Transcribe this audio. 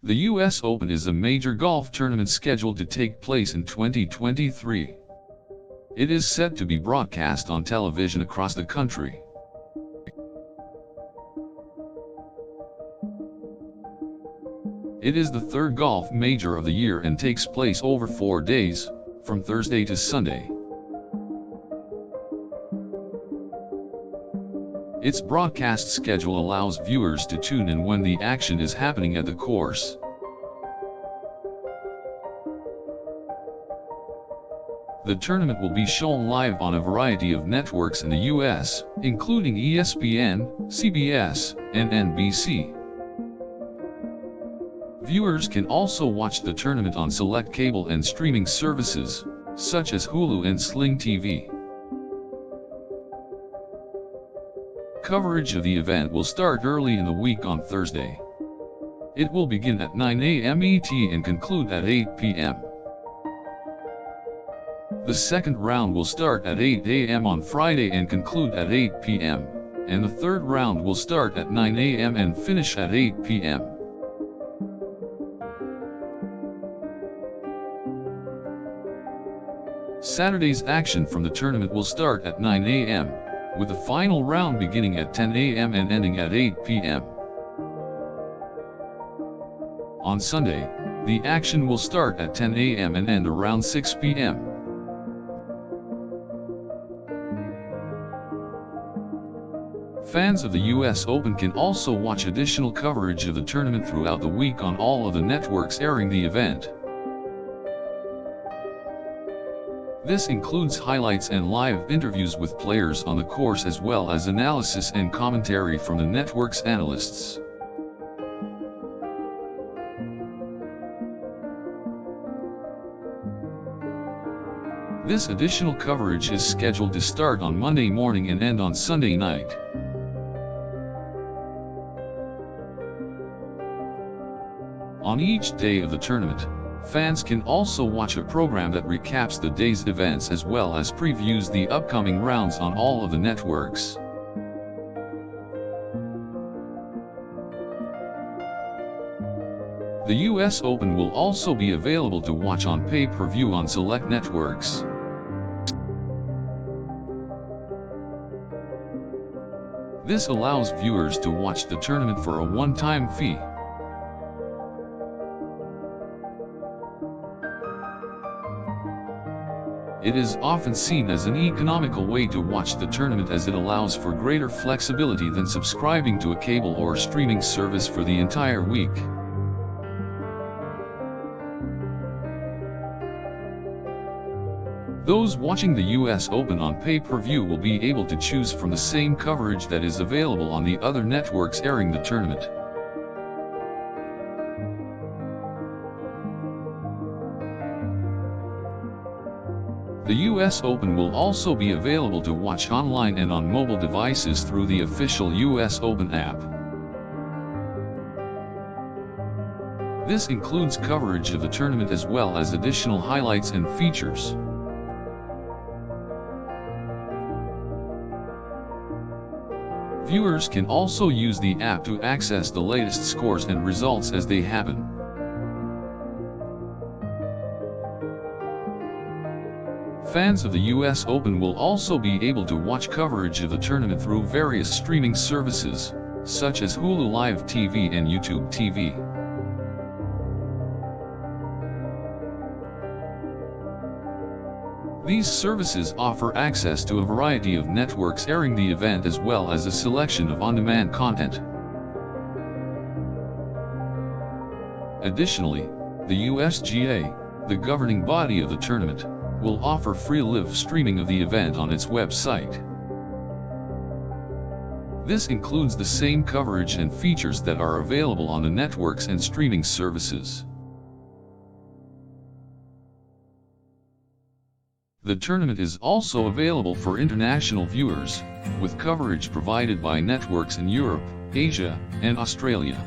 The US Open is a major golf tournament scheduled to take place in 2023. It is set to be broadcast on television across the country. It is the third golf major of the year and takes place over 4 days, from Thursday to Sunday. Its broadcast schedule allows viewers to tune in when the action is happening at the course. The tournament will be shown live on a variety of networks in the US, including ESPN, CBS, and NBC. Viewers can also watch the tournament on select cable and streaming services, such as Hulu and Sling TV. Coverage of the event will start early in the week on Thursday. It will begin at 9 a.m. ET and conclude at 8 p.m. The second round will start at 8 a.m. on Friday and conclude at 8 p.m., and the third round will start at 9 a.m. and finish at 8 p.m. Saturday's action from the tournament will start at 9 a.m., with the final round beginning at 10 a.m. and ending at 8 p.m. On Sunday, the action will start at 10 a.m. and end around 6 p.m. Fans of the US Open can also watch additional coverage of the tournament throughout the week on all of the networks airing the event. This includes highlights and live interviews with players on the course, as well as analysis and commentary from the network's analysts. This additional coverage is scheduled to start on Monday morning and end on Sunday night. On each day of the tournament, fans can also watch a program that recaps the day's events as well as previews the upcoming rounds on all of the networks. The US Open will also be available to watch on pay-per-view on select networks. This allows viewers to watch the tournament for a one-time fee. It is often seen as an economical way to watch the tournament, as it allows for greater flexibility than subscribing to a cable or streaming service for the entire week. Those watching the US Open on pay-per-view will be able to choose from the same coverage that is available on the other networks airing the tournament. The US Open will also be available to watch online and on mobile devices through the official US Open app. This includes coverage of the tournament as well as additional highlights and features. Viewers can also use the app to access the latest scores and results as they happen. Fans of the US Open will also be able to watch coverage of the tournament through various streaming services, such as Hulu Live TV and YouTube TV. These services offer access to a variety of networks airing the event as well as a selection of on-demand content. Additionally, the USGA, the governing body of the tournament, will offer free live streaming of the event on its website. This includes the same coverage and features that are available on the networks and streaming services. The tournament is also available for international viewers, with coverage provided by networks in Europe, Asia, and Australia.